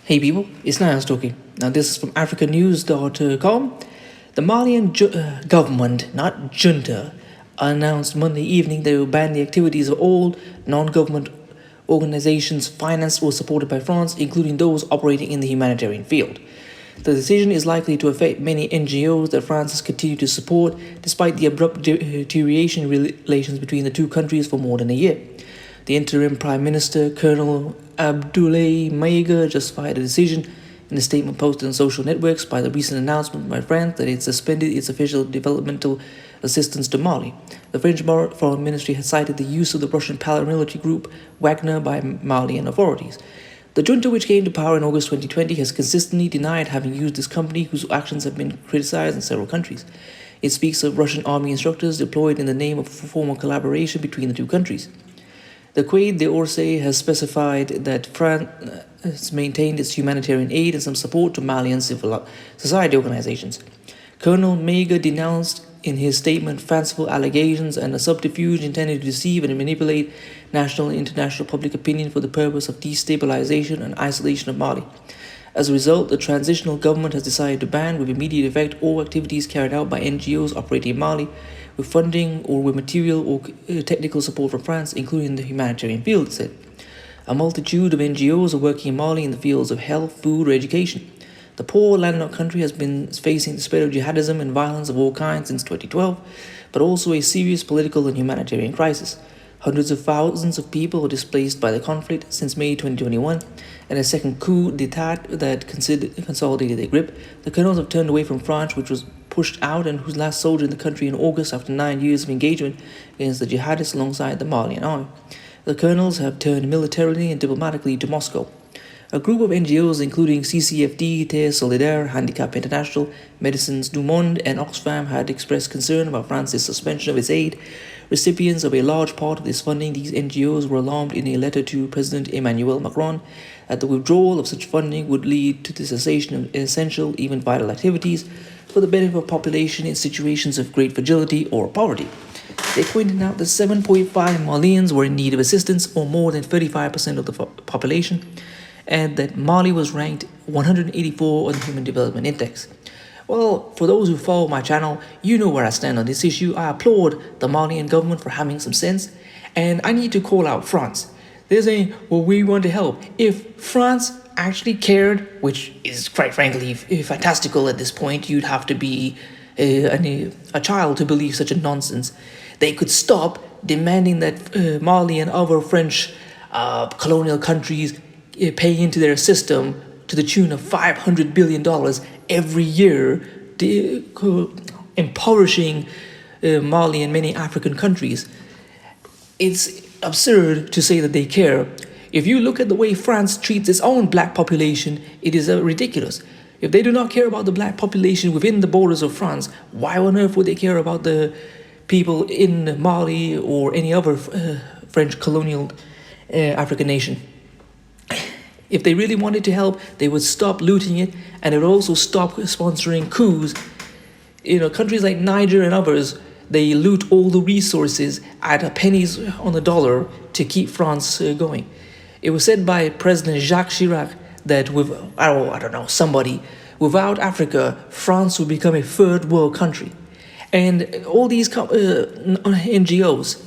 Hey people, it's Niall talking. Now this is from AfricaNews.com. The Malian government, not junta, announced Monday evening they will ban the activities of all non-government organizations financed or supported by France, including those operating in the humanitarian field. The decision is likely to affect many NGOs that France has continued to support, despite the abrupt deterioration in relations between the two countries for more than a year. The interim Prime Minister, Colonel Abdoulaye Maïga, justified the decision in a statement posted on social networks by the recent announcement by France that it suspended its official developmental assistance to Mali. The French Foreign Ministry had cited the use of the Russian paramilitary group Wagner by Malian authorities. The junta, which came to power in August 2020, has consistently denied having used this company, whose actions have been criticized in several countries. It speaks of Russian army instructors deployed in the name of formal collaboration between the two countries. The Quai d'Orsay has specified that France has maintained its humanitarian aid and some support to Malian civil society organizations. Colonel Maïga denounced in his statement fanciful allegations and a subterfuge intended to deceive and manipulate national and international public opinion for the purpose of destabilization and isolation of Mali. As a result, the transitional government has decided to ban with immediate effect all activities carried out by NGOs operating in Mali with funding or with material or technical support from France, including the humanitarian field, it said. A multitude of NGOs are working in Mali in the fields of health, food, or education. The poor landlocked country has been facing the spread of jihadism and violence of all kinds since 2012, but also a serious political and humanitarian crisis. Hundreds of thousands of people are displaced by the conflict since May 2021, and a second coup d'etat that consolidated their grip. The colonels have turned away from France, which was pushed out and whose last soldier in the country in August after 9 years of engagement against the jihadists alongside the Malian army. The colonels have turned militarily and diplomatically to Moscow. A group of NGOs including CCFD, Terre Solidaire, Handicap International, Médecins du Monde, and Oxfam had expressed concern about France's suspension of its aid. Recipients of a large part of this funding, these NGOs were alarmed in a letter to President Emmanuel Macron that the withdrawal of such funding would lead to the cessation of essential, even vital activities for the benefit of population in situations of great fragility or poverty. They pointed out that 7.5 Malians were in need of assistance, or more than 35% of the population, and that Mali was ranked 184 on the Human Development Index. Well, for those who follow my channel, you know where I stand on this issue. I applaud the Malian government for having some sense, and I need to call out France. They're saying, well, we want to help. If France actually cared, which is quite frankly fantastical at this point, you'd have to be a child to believe such a nonsense. They could stop demanding that Mali and other French colonial countries pay into their system to the tune of $500 billion every year, impoverishing Mali and many African countries. It's absurd to say that they care. If you look at the way France treats its own black population, it is ridiculous. If they do not care about the black population within the borders of France, why on earth would they care about the people in Mali or any other French colonial African nation? If they really wanted to help, they would stop looting it, and they would also stop sponsoring coups. Countries like Niger and others, they loot all the resources at pennies on the dollar to keep France going. It was said by President Jacques Chirac that without Africa, France would become a third world country. And all these NGOs,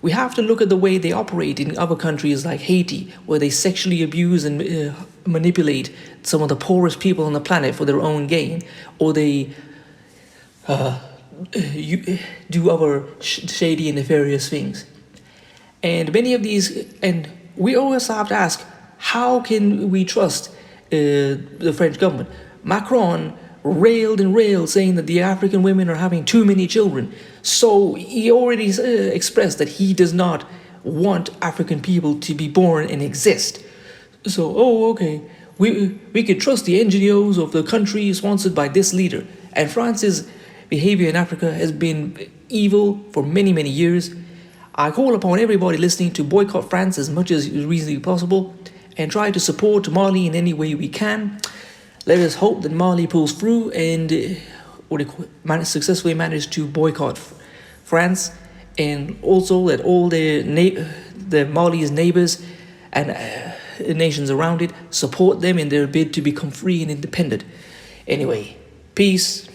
we have to look at the way they operate in other countries like Haiti, where they sexually abuse and manipulate some of the poorest people on the planet for their own gain, or they do other shady and nefarious things. And many of these, and we always have to ask, how can we trust the French government? Macron railed and railed, saying that the African women are having too many children. So he already expressed that he does not want African people to be born and exist. So, okay, we could trust the NGOs of the country sponsored by this leader. And France's behavior in Africa has been evil for many, many years. I call upon everybody listening to boycott France as much as is reasonably possible and try to support Mali in any way we can. Let us hope that Mali pulls through and successfully manage to boycott France, and also that all the Mali's neighbors and nations around it support them in their bid to become free and independent. Anyway, peace.